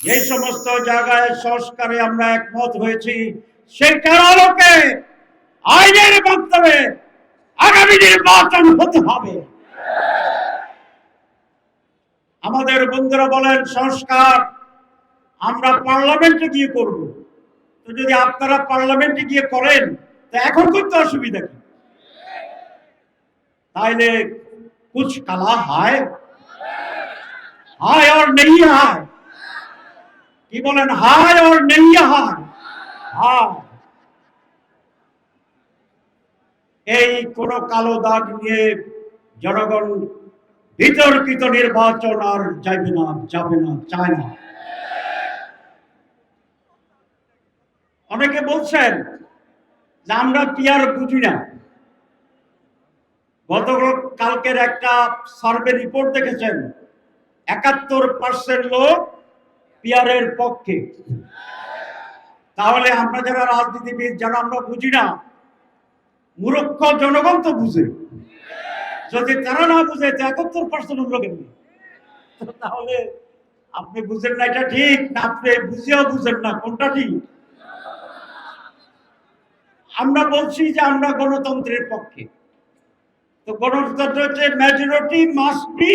যে সমস্ত জায়গায় সংস্কারে আমরা একমত হয়েছি সেটার আলোকে আইনের মাধ্যমে আগামী নির্বাচন হতে হবে। আমাদের বন্ধুরা বলেন সংস্কার আমরা পার্লামেন্টে গিয়ে করব। তো যদি আপনারা পার্লামেন্টে গিয়ে করেন তো এখন করতে অসুবিধা কি? তাইলে কুছ কালা হায় হায় আর নেই হায়, কি বলেন? হায় আর নেই হায়। হায় এই কোন কালো দাগ নিয়ে জনগণ বিতর্কিত নির্বাচন আর যাবে না, চায় না। অনেকে বলছেন যে আমরা পিয়ার বুঝি না। গতকালকের একটা সার্ভে রিপোর্ট দেখেছেন, 71% লোক পিয়ারের পক্ষে। তাহলে আমরা যারা রাজনীতিবিদ, যারা আমরা বুঝি না, মূর্খ জনগণ তো বুঝে। যদি তারা না বুঝে 71% হলো কেমনি? তাহলে আপনি বুঝেন না এটা ঠিক, না আপনি বুঝেও বুঝেন না কোনটা ঠিক? আমরা বলছি যে আমরা গণতন্ত্রের পক্ষে। তো গণতন্ত্র হচ্ছে মেজরিটি মাস্ট বি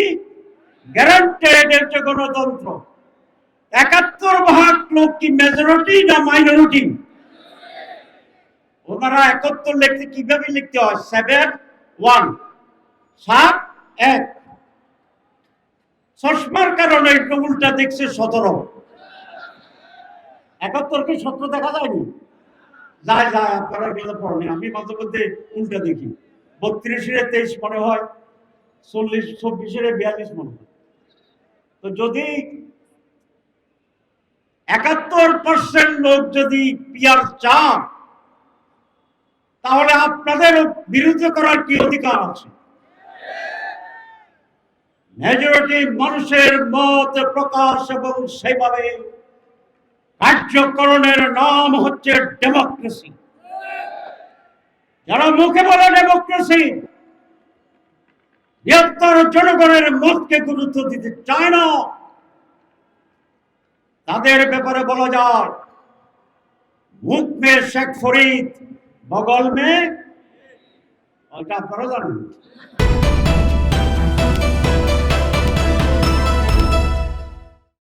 গ্যারান্টেড, হচ্ছে গণতন্ত্র। 71% লোক কি মেজরিটি না মাইনরিটি? ওনারা 71 লিখতে কিভাবে লিখতে হয়? 7-1 7-1। চশমার কারণে একটু উল্টা দেখছে 17। 71কে 17 দেখা যায়নি? যায় যায়, আপনারা গেলে পড়েনি। আমি মাঝে মধ্যে উল্টা দেখি। 32-এ 23 মনে হয়, 40-24-এ 42 মনে হয়। তো যদি 71% লোক যদি পিয়ার চান, তাহলে আপনাদের বিরুদ্ধে করার কি অধিকার আছে? মেজরিটি মানুষের মত প্রকাশ এবং সেভাবে কার্যকরণের নাম হচ্ছে ডেমোক্রেসি। যারা মুখে বলে ডেমোক্রেসি, বৃহত্তর জনগণের মতকে গুরুত্ব দিতে চায় না, তাদের ব্যাপারে বলা যায় মুখ মে শেখ ফরিদ, বগল মে, ওটা আপনারা জানেন।